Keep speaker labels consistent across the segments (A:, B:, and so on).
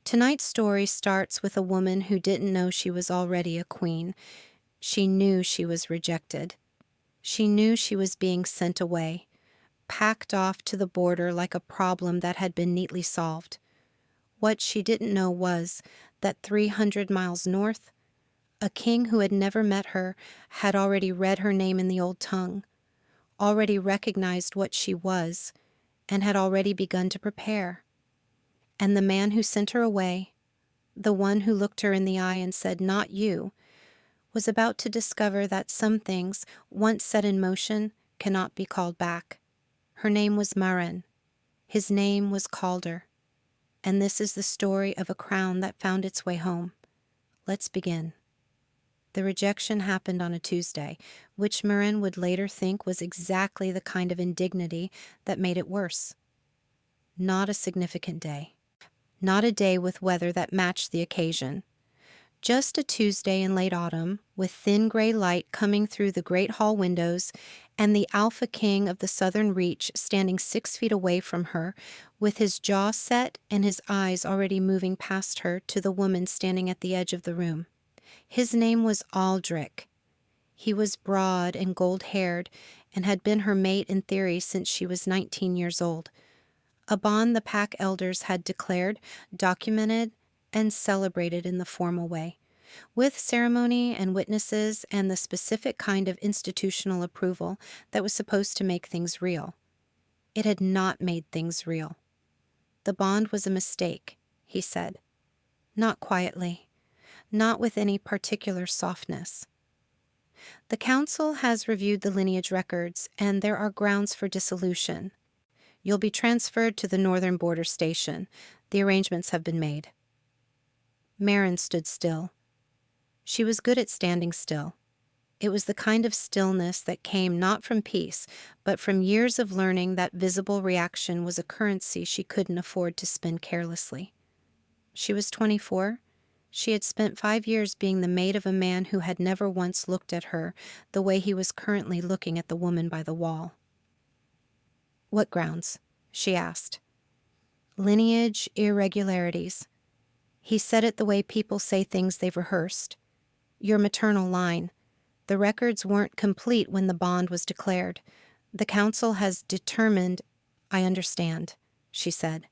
A: Tonight's story starts with a woman who didn't know she was already a queen. She knew she was rejected. She knew she was being sent away, packed off to the border like a problem that had been neatly solved. What she didn't know was that 300 miles north, a king who had never met her had already read her name in the old tongue, already recognized what she was, and had already begun to prepare. And the man who sent her away, the one who looked her in the eye and said, "Not you," was about to discover that some things, once set in motion, cannot be called back. Her name was Maren. His name was Calder. And this is the story of a crown that found its way home. Let's begin. The rejection happened on a Tuesday, which Maren would later think was exactly the kind of indignity that made it worse. Not a significant day. Not a day with weather that matched the occasion. Just a Tuesday in late autumn, with thin gray light coming through the great hall windows, and the alpha king of the southern reach standing 6 feet away from her, with his jaw set and his eyes already moving past her to the woman standing at the edge of the room. His name was Aldrich. He was broad and gold-haired, and had been her mate in theory since she was 19 years old. A bond the pack elders had declared, documented, and celebrated in the formal way, with ceremony and witnesses and the specific kind of institutional approval that was supposed to make things real. It had not made things real. The bond was a mistake, he said. Not quietly, not with any particular softness. The council has reviewed the lineage records, and there are grounds for dissolution. You'll be transferred to the northern border station. The arrangements have been made. Maren stood still. She was good at standing still. It was the kind of stillness that came not from peace, but from years of learning that visible reaction was a currency she couldn't afford to spend carelessly. She was 24. She had spent 5 years being the maid of a man who had never once looked at her the way he was currently looking at the woman by the wall. "What grounds?" she asked. "Lineage irregularities." He said it the way people say things they've rehearsed. "Your maternal line. The records weren't complete when the bond was declared. The council has determined—" "I understand," she said.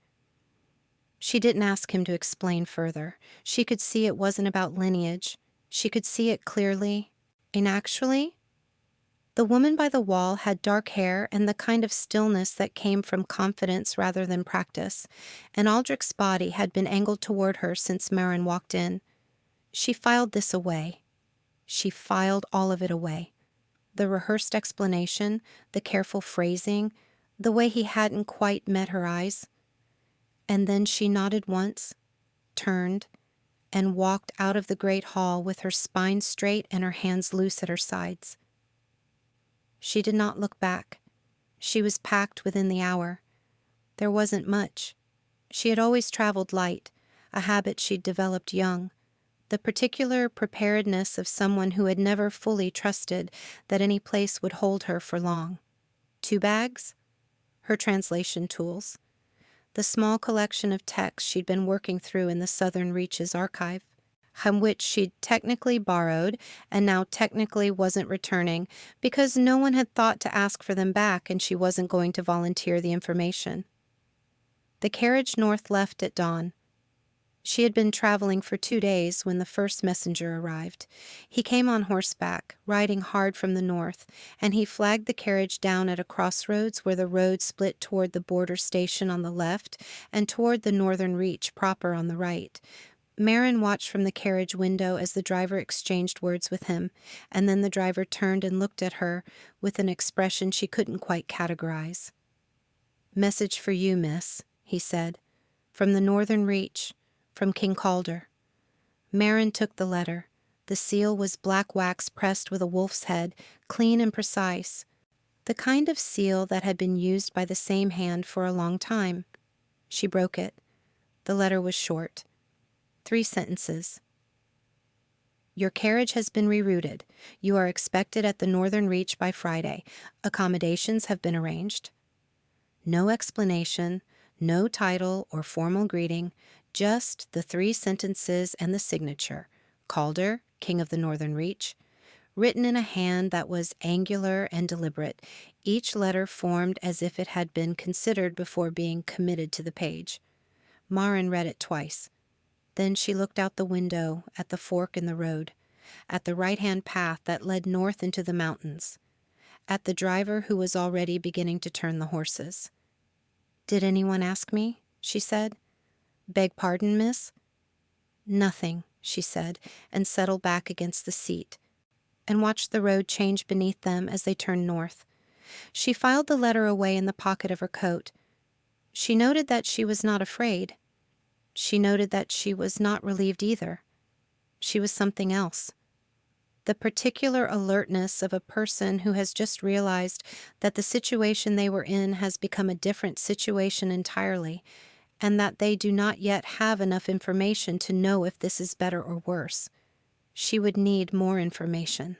A: She didn't ask him to explain further. She could see it wasn't about lineage. She could see it clearly. And actually, the woman by the wall had dark hair and the kind of stillness that came from confidence rather than practice, and Aldrich's body had been angled toward her since Maren walked in. She filed this away. She filed all of it away. The rehearsed explanation, the careful phrasing, the way he hadn't quite met her eyes. And then she nodded once, turned, and walked out of the great hall with her spine straight and her hands loose at her sides. She did not look back. She was packed within the hour. There wasn't much. She had always traveled light, a habit she'd developed young, the particular preparedness of someone who had never fully trusted that any place would hold her for long. 2 bags? Her translation tools. The small collection of texts she'd been working through in the Southern Reaches archive, from which she'd technically borrowed and now technically wasn't returning because no one had thought to ask for them back and she wasn't going to volunteer the information. The carriage north left at dawn. She had been traveling for 2 days when the first messenger arrived. He came on horseback, riding hard from the north, and he flagged the carriage down at a crossroads where the road split toward the border station on the left and toward the northern reach proper on the right. Maren watched from the carriage window as the driver exchanged words with him, and then the driver turned and looked at her with an expression she couldn't quite categorize. "Message for you, miss," he said. "From the northern reach, from King Calder." Maren took the letter. The seal was black wax pressed with a wolf's head, clean and precise, the kind of seal that had been used by the same hand for a long time. She broke it. The letter was short. 3 sentences. "Your carriage has been rerouted. You are expected at the northern reach by Friday. Accommodations have been arranged." No explanation, no title or formal greeting, Just the 3 sentences and the signature, Calder, King of the Northern Reach, written in a hand that was angular and deliberate, each letter formed as if it had been considered before being committed to the page. Maren read it twice. Then she looked out the window at the fork in the road, at the right-hand path that led north into the mountains, at the driver who was already beginning to turn the horses. "Did anyone ask me?" she said. "Beg pardon, miss?" "Nothing," she said, and settled back against the seat, and watched the road change beneath them as they turned north. She filed the letter away in the pocket of her coat. She noted that she was not afraid. She noted that she was not relieved either. She was something else. The particular alertness of a person who has just realized that the situation they were in has become a different situation entirely, and that they do not yet have enough information to know if this is better or worse. She would need more information.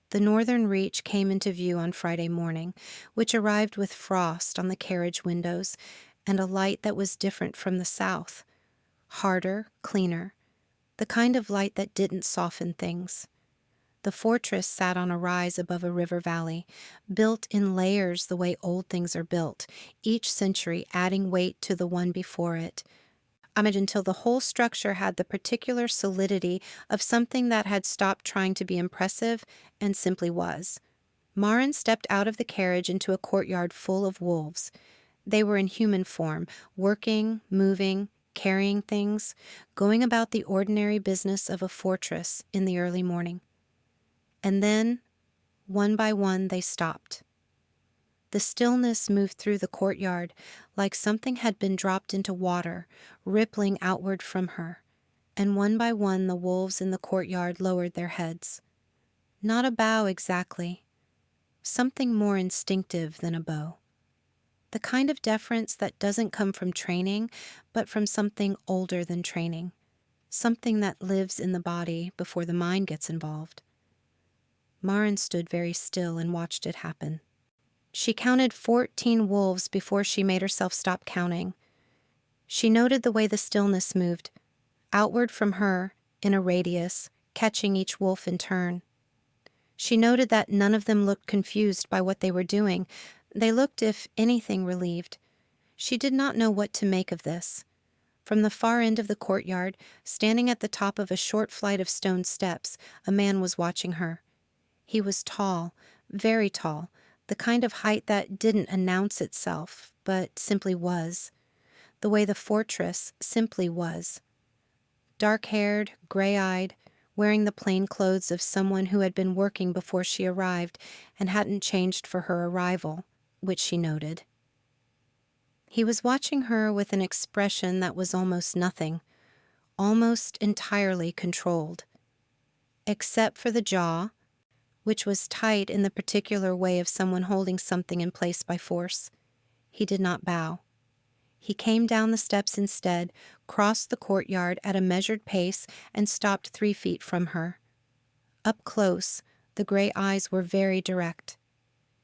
A: The Northern Reach came into view on Friday morning, which arrived with frost on the carriage windows and a light that was different from the south, harder, cleaner, the kind of light that didn't soften things. The fortress sat on a rise above a river valley, built in layers the way old things are built, each century adding weight to the one before it, until the whole structure had the particular solidity of something that had stopped trying to be impressive and simply was. Maren stepped out of the carriage into a courtyard full of wolves. They were in human form, working, moving, carrying things, going about the ordinary business of a fortress in the early morning. And then, one by one, they stopped. The stillness moved through the courtyard like something had been dropped into water, rippling outward from her, and one by one the wolves in the courtyard lowered their heads. Not a bow exactly, something more instinctive than a bow. The kind of deference that doesn't come from training, but from something older than training, something that lives in the body before the mind gets involved. Maren stood very still and watched it happen. She counted 14 wolves before she made herself stop counting. She noted the way the stillness moved, outward from her, in a radius, catching each wolf in turn. She noted that none of them looked confused by what they were doing. They looked, if anything, relieved. She did not know what to make of this. From the far end of the courtyard, standing at the top of a short flight of stone steps, a man was watching her. He was tall, very tall, the kind of height that didn't announce itself, but simply was. The way the fortress simply was. Dark-haired, gray-eyed, wearing the plain clothes of someone who had been working before she arrived and hadn't changed for her arrival, which she noted. He was watching her with an expression that was almost nothing, almost entirely controlled. Except for the jaw, which was tight in the particular way of someone holding something in place by force. He did not bow. He came down the steps instead, crossed the courtyard at a measured pace, and stopped 3 feet from her. Up close, the gray eyes were very direct.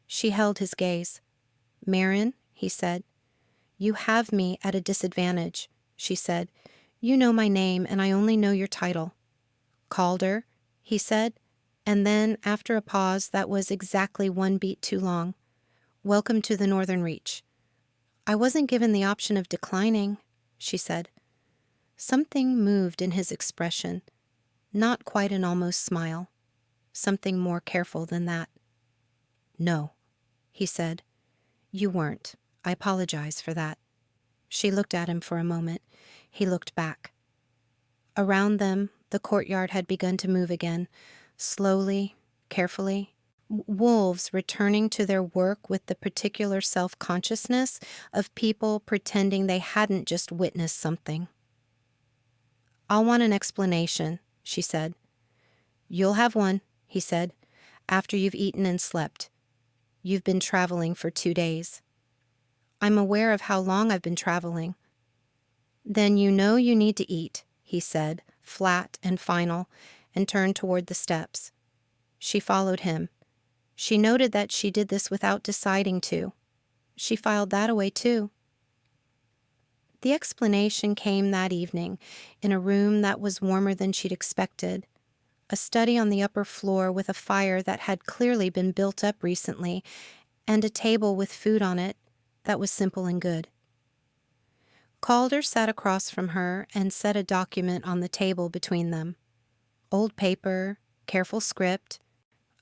A: She held his gaze. "Maren," he said. "You have me at a disadvantage," she said. "You know my name, and I only know your title." "Calder," he said. And then, after a pause that was exactly 1 beat too long, "Welcome to the Northern Reach." "I wasn't given the option of declining," she said. Something moved in his expression, not quite an almost smile, something more careful than that. "No," he said. "You weren't. I apologize for that." She looked at him for a moment. He looked back. Around them, the courtyard had begun to move again, slowly, carefully. Wolves returning to their work with the particular self-consciousness of people pretending they hadn't just witnessed something. "I'll want an explanation," she said. "You'll have one," he said, "after you've eaten and slept. You've been traveling for 2 days." "I'm aware of how long I've been traveling." "Then you know you need to eat," he said, flat and final, and turned toward the steps. She followed him. She noted that she did this without deciding to. She filed that away too. The explanation came that evening, in a room that was warmer than she'd expected. A study on the upper floor with a fire that had clearly been built up recently, and a table with food on it that was simple and good. Calder sat across from her and set a document on the table between them. Old paper, careful script,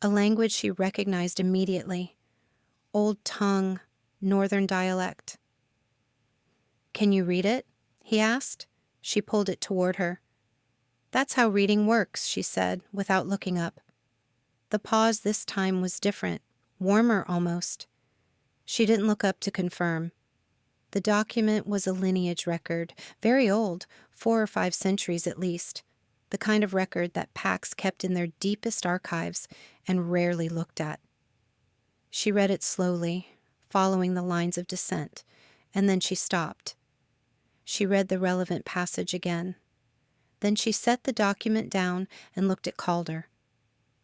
A: a language she recognized immediately. Old tongue, northern dialect. "Can you read it?" he asked. She pulled it toward her. "That's how reading works," she said, without looking up. The pause this time was different, warmer almost. She didn't look up to confirm. The document was a lineage record, very old, 4 or 5 centuries at least, the kind of record that packs kept in their deepest archives and rarely looked at. She read it slowly, following the lines of descent, and then she stopped. She read the relevant passage again. Then she set the document down and looked at Calder.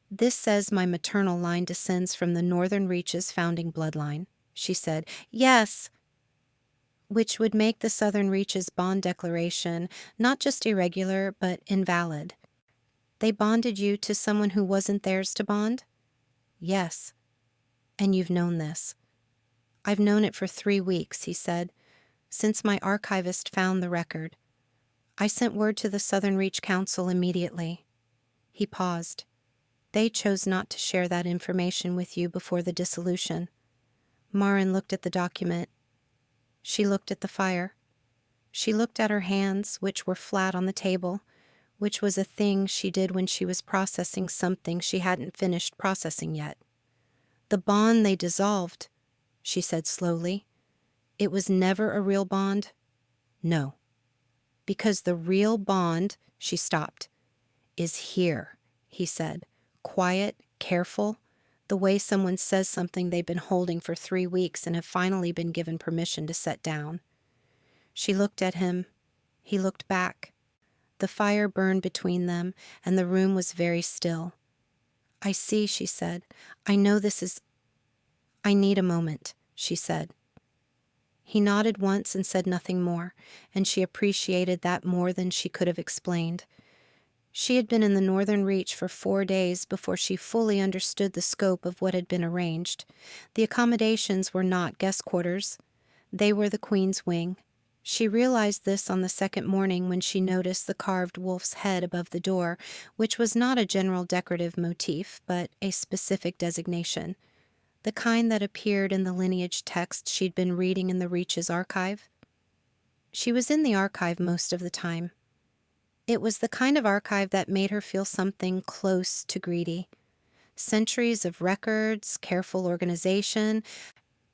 A: "This says my maternal line descends from the Northern Reaches founding bloodline," she said. "Yes," which would make the Southern Reaches bond declaration not just irregular, but invalid. "They bonded you to someone who wasn't theirs to bond?" "Yes." "And you've known this?" "I've known it for 3 weeks," he said, "since my archivist found the record. I sent word to the Southern Reach Council immediately." He paused. "They chose not to share that information with you before the dissolution." Maren looked at the document. She looked at the fire. She looked at her hands, which were flat on the table, which was a thing she did when she was processing something she hadn't finished processing yet. "The bond they dissolved," she said slowly. "It was never a real bond?" "No." "Because the real bond," she stopped, "is here," he said, quiet, careful, the way someone says something they've been holding for 3 weeks and have finally been given permission to set down. She looked at him. He looked back. The fire burned between them, and the room was very still. "I see," she said. "I know this is—" "I need a moment," she said. He nodded once and said nothing more, and she appreciated that more than she could have explained. She had been in the Northern Reach for 4 days before she fully understood the scope of what had been arranged. The accommodations were not guest quarters. They were the Queen's wing. She realized this on the second morning when she noticed the carved wolf's head above the door, which was not a general decorative motif, but a specific designation. The kind that appeared in the lineage text she'd been reading in the Reach's archive. She was in the archive most of the time. It was the kind of archive that made her feel something close to greedy. Centuries of records, careful organization,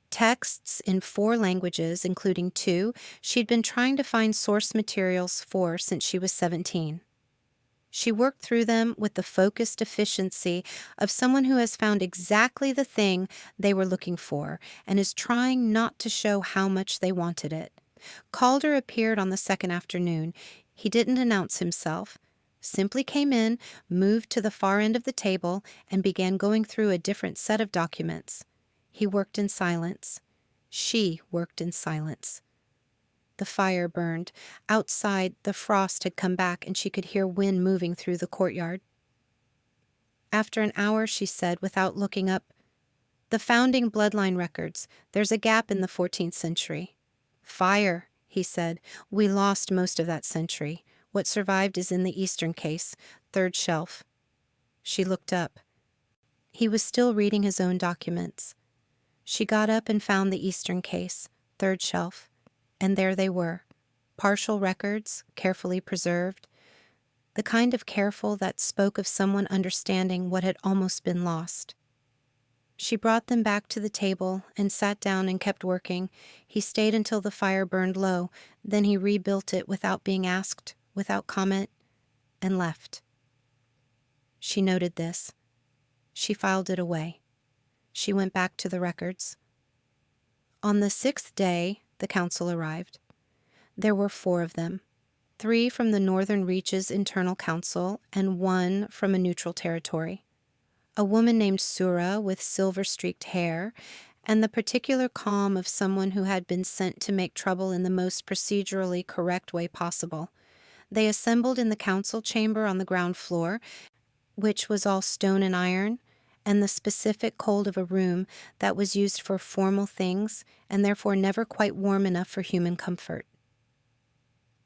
A: texts in 4 languages, including 2, she'd been trying to find source materials for since she was 17. She worked through them with the focused efficiency of someone who has found exactly the thing they were looking for and is trying not to show how much they wanted it. Calder appeared on the second afternoon. He didn't announce himself, simply came in, moved to the far end of the table, and began going through a different set of documents. He worked in silence. She worked in silence. The fire burned. Outside, the frost had come back and she could hear wind moving through the courtyard. After an hour, she said, without looking up, "The founding bloodline records. There's a gap in the 14th century. "Fire," he said. "We lost most of that century. What survived is in the eastern case, 3rd shelf." She looked up. He was still reading his own documents. She got up and found the eastern case, 3rd shelf. And there they were, partial records, carefully preserved, the kind of careful that spoke of someone understanding what had almost been lost. She brought them back to the table and sat down and kept working. He stayed until the fire burned low, then he rebuilt it without being asked, without comment, and left. She noted this. She filed it away. She went back to the records. On the 6th day, the council arrived. There were 4 of them, 3 from the Northern Reaches Internal Council and 1 from a neutral territory. A woman named Sura with silver-streaked hair and the particular calm of someone who had been sent to make trouble in the most procedurally correct way possible. They assembled in the council chamber on the ground floor, which was all stone and iron, and the specific cold of a room that was used for formal things and therefore never quite warm enough for human comfort.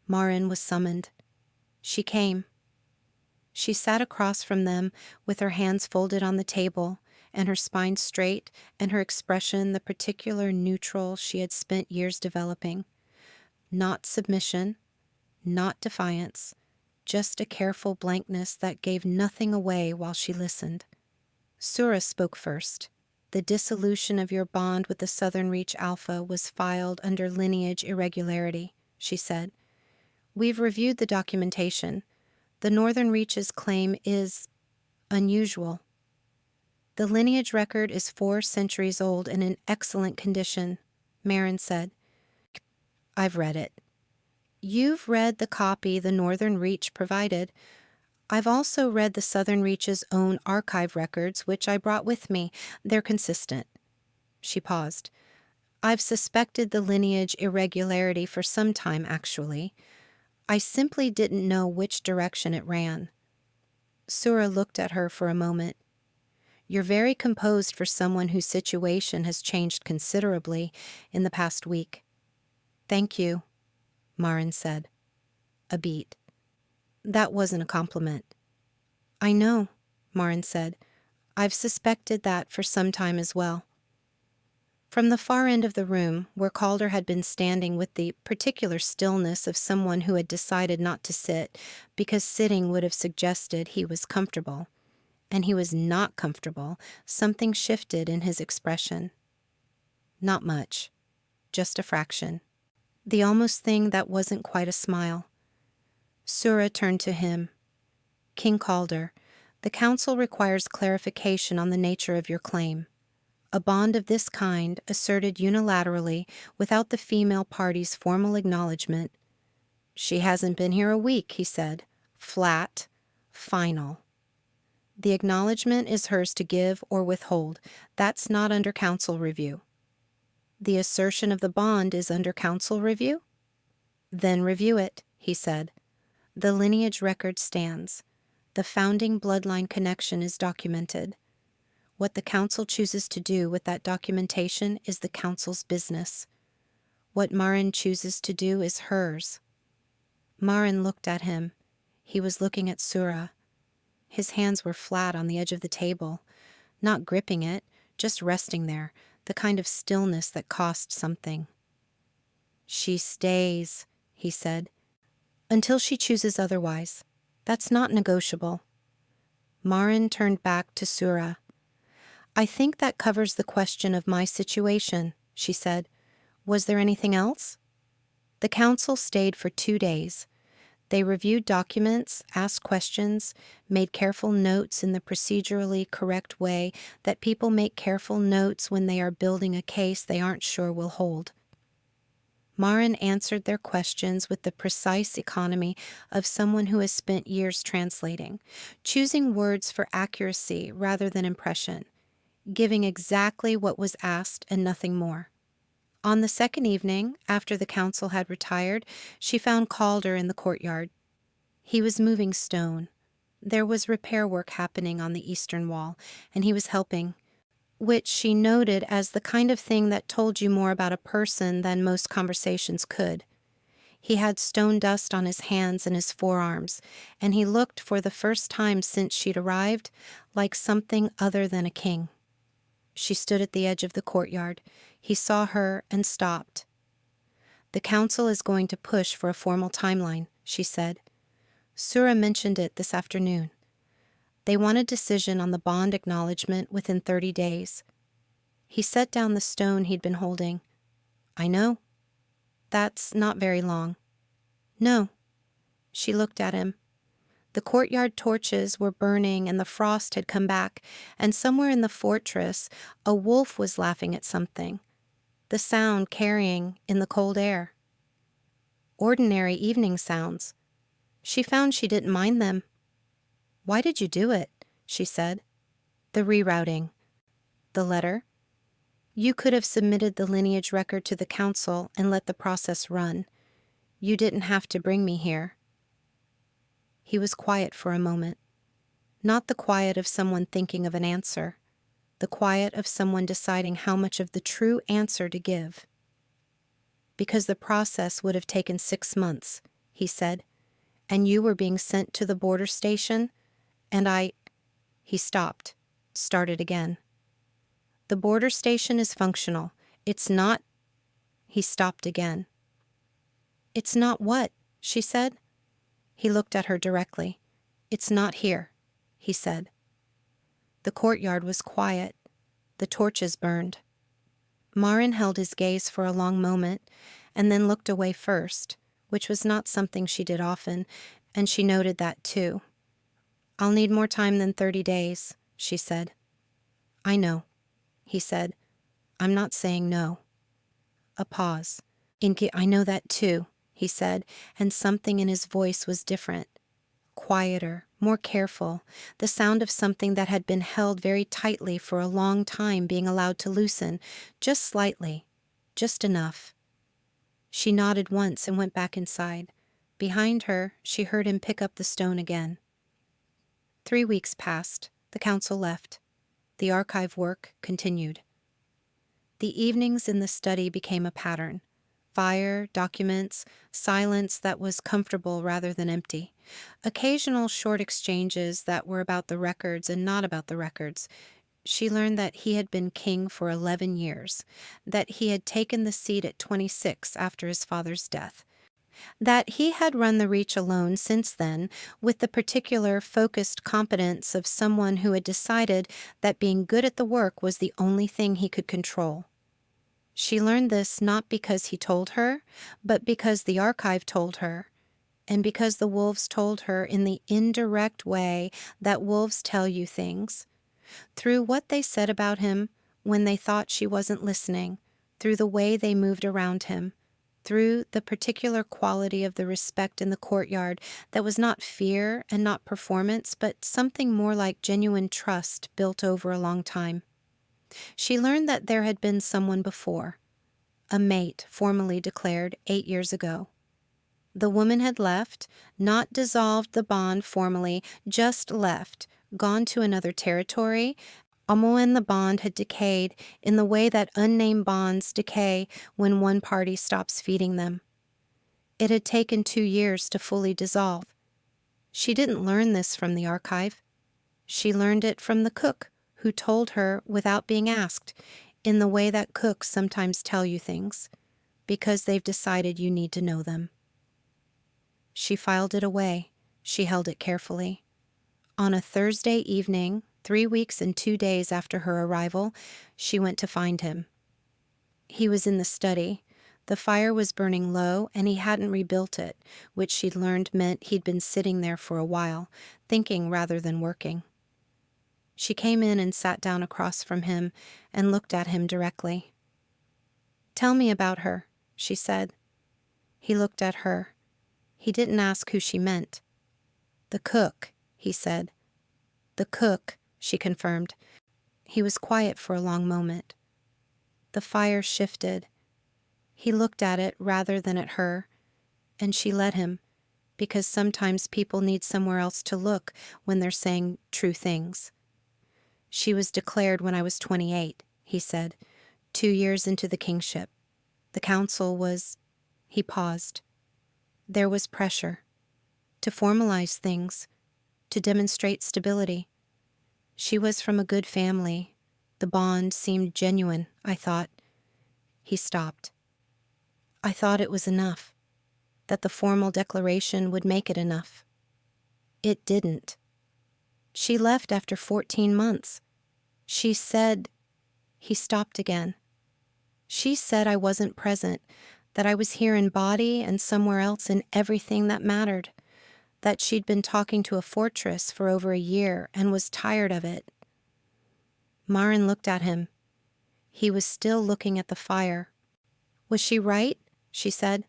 A: Maren was summoned. She came. She sat across from them with her hands folded on the table and her spine straight and her expression the particular neutral she had spent years developing. Not submission, not defiance, just a careful blankness that gave nothing away while she listened. Sura spoke first. The dissolution of your bond with the Southern Reach Alpha was filed under lineage irregularity, she said. We've reviewed the documentation. The Northern Reach's claim is unusual. The lineage record is 4 centuries old and in excellent condition, Maren said. I've read it. You've read the copy the Northern Reach provided. I've also read the Southern Reach's own archive records, which I brought with me. They're consistent. She paused. I've suspected the lineage irregularity for some time, actually. I simply didn't know which direction it ran. Sura looked at her for a moment. You're very composed for someone whose situation has changed considerably in the past week. Thank you, Maren said. A beat. That wasn't a compliment. I know, Maren said. I've suspected that for some time as well. From the far end of the room, where Calder had been standing with the particular stillness of someone who had decided not to sit because sitting would have suggested he was comfortable, and he was not comfortable, something shifted in his expression. Not much, just a fraction. The almost thing that wasn't quite a smile. Sura turned to him. King Calder, the council requires clarification on the nature of your claim. A bond of this kind, asserted unilaterally, without the female party's formal acknowledgement. She hasn't been here a week, he said. Flat. Final. The acknowledgement is hers to give or withhold. That's not under council review. The assertion of the bond is under council review? Then review it, he said. The lineage record stands. The founding bloodline connection is documented. What the council chooses to do with that documentation is the council's business. What Maren chooses to do is hers. Maren looked at him. He was looking at Sura. His hands were flat on the edge of the table, not gripping it, just resting there, the kind of stillness that cost something. She stays, he said, until she chooses otherwise. That's not negotiable. Maren turned back to Sura. I think that covers the question of my situation, she said. Was there anything else? The council stayed for 2 days. They reviewed documents, asked questions, made careful notes in the procedurally correct way that people make careful notes when they are building a case they aren't sure will hold. Maren answered their questions with the precise economy of someone who has spent years translating, choosing words for accuracy rather than impression, giving exactly what was asked and nothing more. On the second evening, after the council had retired, she found Calder in the courtyard. He was moving stone. There was repair work happening on the eastern wall, and he was helping, which she noted as the kind of thing that told you more about a person than most conversations could. He had stone dust on his hands and his forearms, and he looked, for the first time since she'd arrived, like something other than a king. She stood at the edge of the courtyard. He saw her and stopped. The council is going to push for a formal timeline, she said. Sura mentioned it this afternoon. They want a decision on the bond acknowledgement within 30 days. He set down the stone he'd been holding. I know. That's not very long. No. She looked at him. The courtyard torches were burning and the frost had come back, and somewhere in the fortress a wolf was laughing at something, the sound carrying in the cold air. Ordinary evening sounds. She found she didn't mind them. Why did you do it? She said. The rerouting. The letter. You could have submitted the lineage record to the council and let the process run. You didn't have to bring me here." He was quiet for a moment. Not the quiet of someone thinking of an answer, the quiet of someone deciding how much of the true answer to give. "Because the process would have taken 6 months," he said, "and you were being sent to the border station, and I—" He stopped, started again. "The border station is functional. It's not—" He stopped again. "It's not what?" she said. He looked at her directly. "It's not here," he said. The courtyard was quiet. The torches burned. Maren held his gaze for a long moment, and then looked away first, which was not something she did often, and she noted that too. "I'll need more time than 30 days, she said. "I know," he said. "I'm not saying no." A pause. "Inky, I know that too," he said, and something in his voice was different. Quieter, more careful, the sound of something that had been held very tightly for a long time being allowed to loosen, just slightly, just enough. She nodded once and went back inside. Behind her, she heard him pick up the stone again. 3 weeks passed. The council left. The archive work continued. The evenings in the study became a pattern. Fire, documents, silence that was comfortable rather than empty. Occasional short exchanges that were about the records and not about the records. She learned that he had been king for 11 years, that he had taken the seat at 26 after his father's death, that he had run the Reach alone since then with the particular focused competence of someone who had decided that being good at the work was the only thing he could control. She learned this not because he told her, but because the archive told her, and because the wolves told her in the indirect way that wolves tell you things. Through what they said about him when they thought she wasn't listening, through the way they moved around him, through the particular quality of the respect in the courtyard that was not fear and not performance, but something more like genuine trust built over a long time. She learned that there had been someone before, a mate formally declared 8 years ago. The woman had left, not dissolved the bond formally, just left, gone to another territory, when the bond had decayed in the way that unnamed bonds decay when one party stops feeding them. It had taken 2 years to fully dissolve. She didn't learn this from the archive. She learned it from the cook, who told her without being asked, in the way that cooks sometimes tell you things, because they've decided you need to know them. She filed it away. She held it carefully. On a Thursday evening, 3 weeks and 2 days after her arrival, she went to find him. He was in the study. The fire was burning low, and he hadn't rebuilt it, which she'd learned meant he'd been sitting there for a while, thinking rather than working. She came in and sat down across from him and looked at him directly. "Tell me about her," she said. He looked at her. He didn't ask who she meant. "The cook," he said. "The cook," she confirmed. He was quiet for a long moment. The fire shifted. He looked at it rather than at her, and she let him, because sometimes people need somewhere else to look when they're saying true things. "She was declared when I was 28, he said, 2 years into the kingship. The council was—" He paused. There was pressure. To formalize things. To demonstrate stability. She was from a good family. The bond seemed genuine, I thought. He stopped. "I thought it was enough. That the formal declaration would make it enough. It didn't. She left after 14 months. She said—" He stopped again. "She said I wasn't present, that I was here in body and somewhere else in everything that mattered, that she'd been talking to a fortress for over a year and was tired of it." Maren looked at him. He was still looking at the fire. "Was she right?" she said.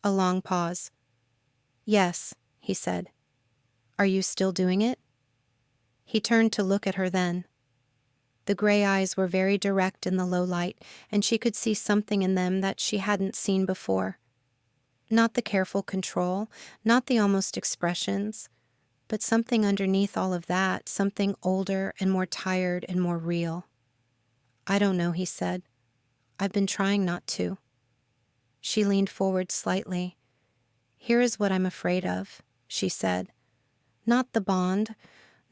A: A long pause. "Yes," he said. "Are you still doing it?" He turned to look at her then. The gray eyes were very direct in the low light, and she could see something in them that she hadn't seen before. Not the careful control, not the almost expressions, but something underneath all of that, something older and more tired and more real. "I don't know," he said. "I've been trying not to." She leaned forward slightly. "Here is what I'm afraid of," she said. "Not the bond,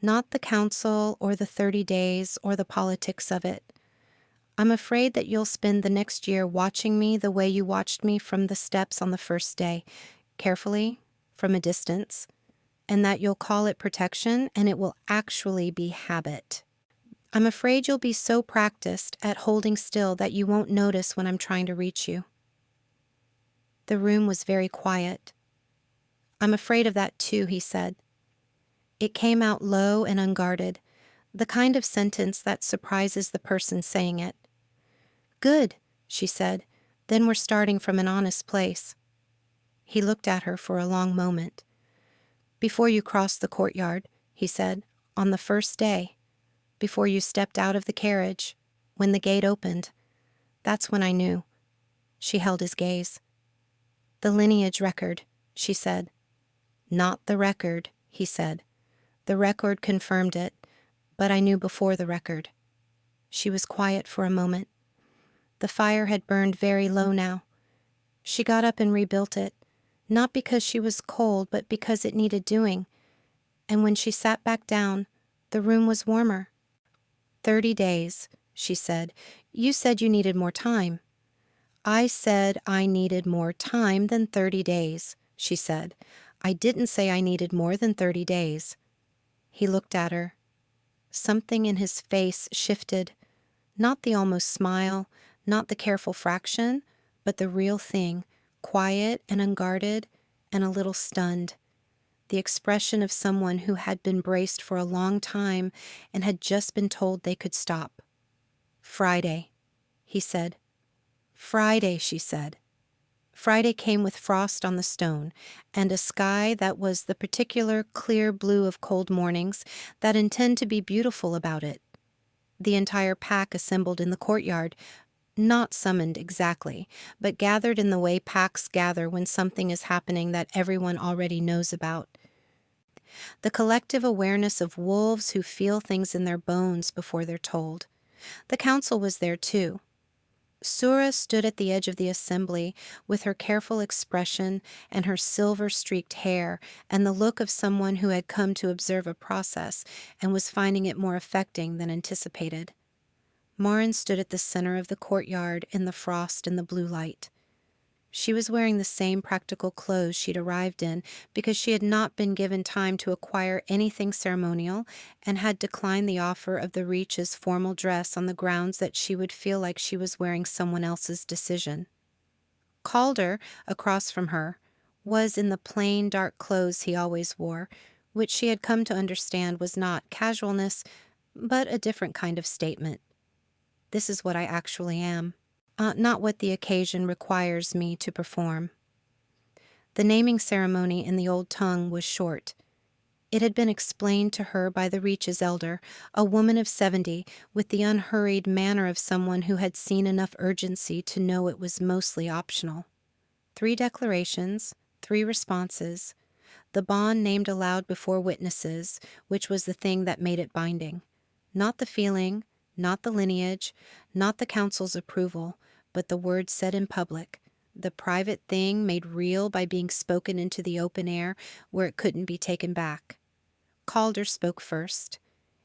A: not the council or the 30 days or the politics of it. I'm afraid that you'll spend the next year watching me the way you watched me from the steps on the first day, carefully, from a distance, and that you'll call it protection and it will actually be habit. I'm afraid you'll be so practiced at holding still that you won't notice when I'm trying to reach you." The room was very quiet. "I'm afraid of that too," he said. It came out low and unguarded, the kind of sentence that surprises the person saying it. "Good," she said. "Then we're starting from an honest place." He looked at her for a long moment. "Before you crossed the courtyard," he said, "on the first day, before you stepped out of the carriage, when the gate opened, that's when I knew." She held his gaze. "The lineage record," she said. "Not the record," he said. "The record confirmed it, but I knew before the record." She was quiet for a moment. The fire had burned very low now. She got up and rebuilt it, not because she was cold, but because it needed doing. And when she sat back down, the room was warmer. 30 days, she said. "You said you needed more time." "I said I needed more time than 30 days, she said. "I didn't say I needed more than 30 days. He looked at her. Something in his face shifted. Not the almost smile, not the careful fraction, but the real thing, quiet and unguarded and a little stunned. The expression of someone who had been braced for a long time and had just been told they could stop. "Friday," he said. "Friday," she said. Friday came with frost on the stone, and a sky that was the particular clear blue of cold mornings that intend to be beautiful about it. The entire pack assembled in the courtyard, not summoned exactly, but gathered in the way packs gather when something is happening that everyone already knows about. The collective awareness of wolves who feel things in their bones before they're told. The council was there too. Sura stood at the edge of the assembly with her careful expression and her silver-streaked hair and the look of someone who had come to observe a process and was finding it more affecting than anticipated. Maren stood at the center of the courtyard in the frost and the blue light. She was wearing the same practical clothes she'd arrived in because she had not been given time to acquire anything ceremonial and had declined the offer of the Reach's formal dress on the grounds that she would feel like she was wearing someone else's decision. Calder, across from her, was in the plain, dark clothes he always wore, which she had come to understand was not casualness, but a different kind of statement. "This is what I actually am. Not what the occasion requires me to perform." The naming ceremony in the old tongue was short. It had been explained to her by the Reach's elder, a woman of 70, with the unhurried manner of someone who had seen enough urgency to know it was mostly optional. 3 declarations, 3 responses, the bond named aloud before witnesses, which was the thing that made it binding. Not the feeling, not the lineage, not the council's approval, but the words said in public, the private thing made real by being spoken into the open air where it couldn't be taken back. Calder spoke first.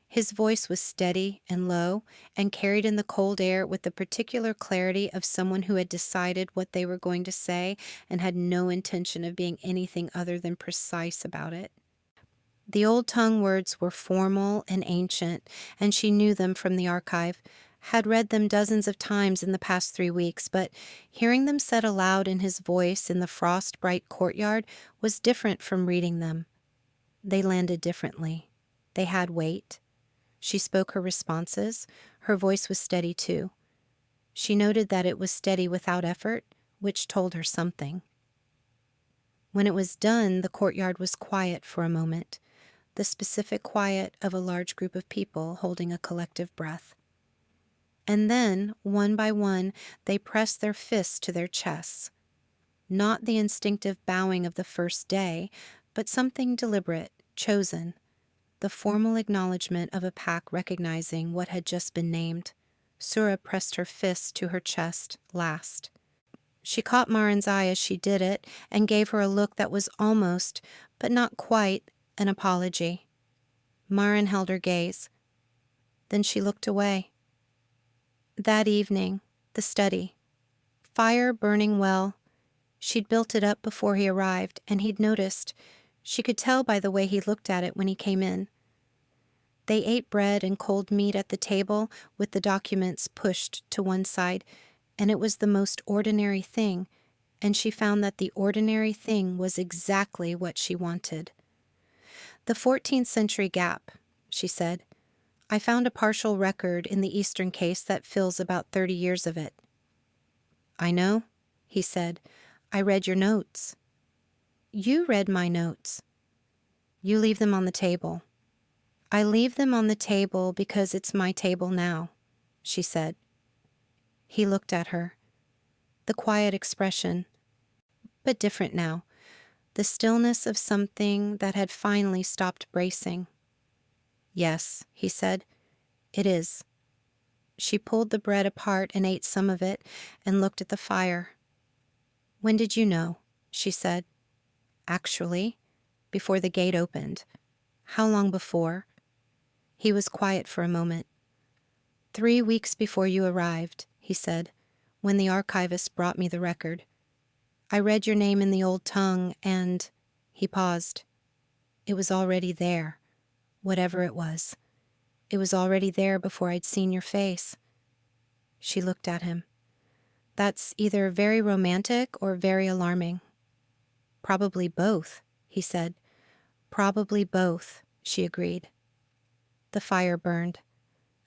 A: His voice was steady and low and carried in the cold air with the particular clarity of someone who had decided what they were going to say and had no intention of being anything other than precise about it. The old tongue words were formal and ancient, and she knew them from the archive, had read them dozens of times in the past 3 weeks, but hearing them said aloud in his voice in the frost-bright courtyard was different from reading them. They landed differently. They had weight. She spoke her responses. Her voice was steady, too. She noted that it was steady without effort, which told her something. When it was done, the courtyard was quiet for a moment, the specific quiet of a large group of people holding a collective breath. And then, one by one, they pressed their fists to their chests. Not the instinctive bowing of the first day, but something deliberate, chosen, the formal acknowledgement of a pack recognizing what had just been named. Sura pressed her fist to her chest last. She caught Maren's eye as she did it and gave her a look that was almost, but not quite, an apology. Maren held her gaze. Then she looked away. That evening, the study. Fire burning well. She'd built it up before he arrived, and he'd noticed. She could tell by the way he looked at it when he came in. They ate bread and cold meat at the table with the documents pushed to one side, and it was the most ordinary thing, and she found that the ordinary thing was exactly what she wanted. The 14th century gap, she said. I found a partial record in the Eastern case that fills about 30 years of it. I know, he said. I read your notes. You read my notes. You leave them on the table. I leave them on the table because it's my table now, she said. He looked at her. The quiet expression, but different now. The stillness of something that had finally stopped bracing. Yes, he said, it is. She pulled the bread apart and ate some of it and looked at the fire. When did you know? She said. Actually, before the gate opened. How long before? He was quiet for a moment. 3 weeks before you arrived, he said, when the archivist brought me the record. I read your name in the old tongue and... He paused. It was already there, whatever it was. It was already there before I'd seen your face. She looked at him. That's either very romantic or very alarming. Probably both, he said. Probably both, she agreed. The fire burned.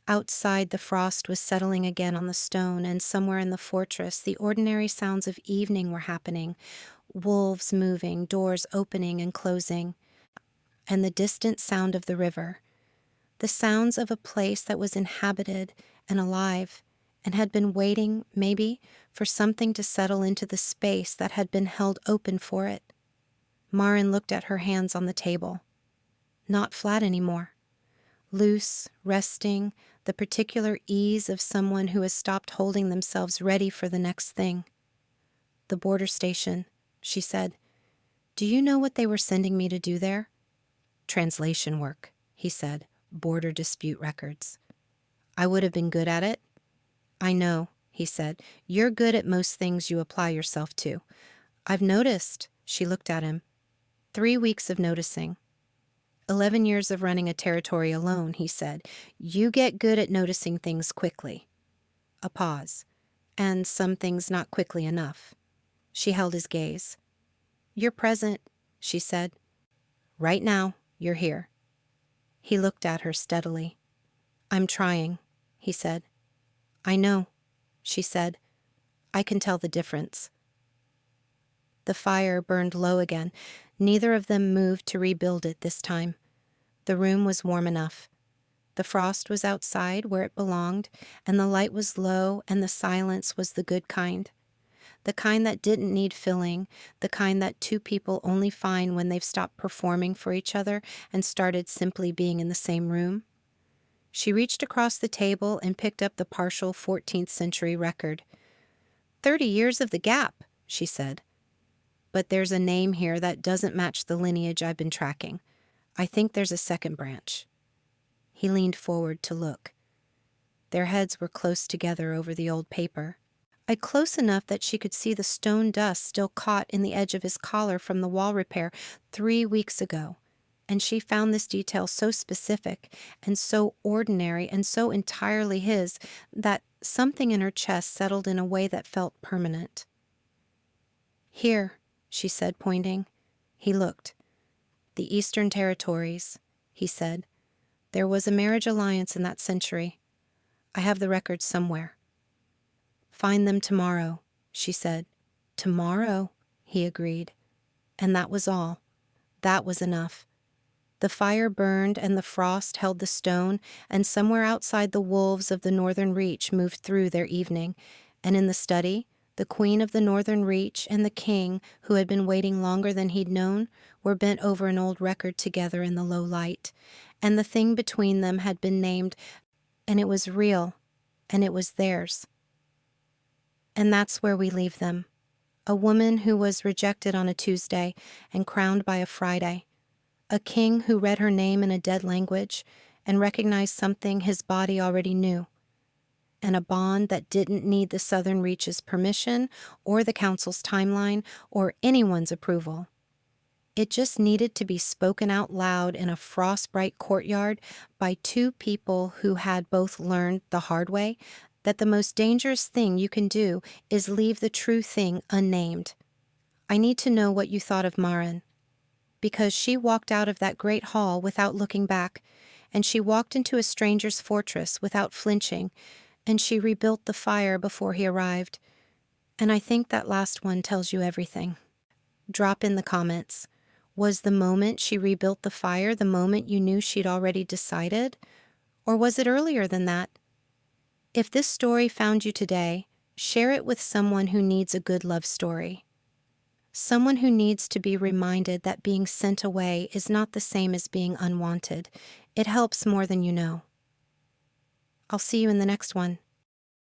A: Outside, the frost was settling again on the stone, and somewhere in the fortress, the ordinary sounds of evening were happening. Wolves moving, doors opening and closing, and the distant sound of the river. The sounds of a place that was inhabited and alive, and had been waiting, maybe, for something to settle into the space that had been held open for it. Maren looked at her hands on the table. Not flat anymore. Loose, resting, the particular ease of someone who has stopped holding themselves ready for the next thing. The border station, she said. Do you know what they were sending me to do there? Translation work, he said. Border dispute records. I would have been good at it. I know, he said. You're good at most things you apply yourself to. I've noticed, she looked at him. 3 weeks of noticing. 11 years of running a territory alone, he said. You get good at noticing things quickly. A pause. And some things not quickly enough. She held his gaze. You're present, she said. Right now, you're here. He looked at her steadily. I'm trying, he said. I know, she said. I can tell the difference. The fire burned low again. Neither of them moved to rebuild it this time. The room was warm enough. The frost was outside where it belonged, and the light was low, and the silence was the good kind. The kind that didn't need filling, the kind that two people only find when they've stopped performing for each other and started simply being in the same room. She reached across the table and picked up the partial 14th century record. 30 years of the gap, she said. But there's a name here that doesn't match the lineage I've been tracking. I think there's a second branch. He leaned forward to look. Their heads were close together over the old paper. Close enough that she could see the stone dust still caught in the edge of his collar from the wall repair 3 weeks ago. And she found this detail so specific and so ordinary and so entirely his that something in her chest settled in a way that felt permanent. Here, she said, pointing. He looked. The Eastern Territories, he said. There was a marriage alliance in that century. I have the records somewhere. Find them tomorrow, she said. Tomorrow, he agreed. And that was all. That was enough. The fire burned and the frost held the stone, and somewhere outside the wolves of the northern reach moved through their evening. And in the study, the queen of the northern reach and the king, who had been waiting longer than he'd known, were bent over an old record together in the low light. And the thing between them had been named, and it was real, and it was theirs. And that's where we leave them. A woman who was rejected on a Tuesday and crowned by a Friday. A king who read her name in a dead language and recognized something his body already knew. And a bond that didn't need the Southern Reach's permission or the council's timeline or anyone's approval. It just needed to be spoken out loud in a frost-bright courtyard by two people who had both learned the hard way that the most dangerous thing you can do is leave the true thing unnamed. I need to know what you thought of Maren, because she walked out of that great hall without looking back, and she walked into a stranger's fortress without flinching, and she rebuilt the fire before he arrived. And I think that last one tells you everything. Drop in the comments. Was the moment she rebuilt the fire the moment you knew she'd already decided? Or was it earlier than that? If this story found you today, share it with someone who needs a good love story. Someone who needs to be reminded that being sent away is not the same as being unwanted. It helps more than you know. I'll see you in the next one.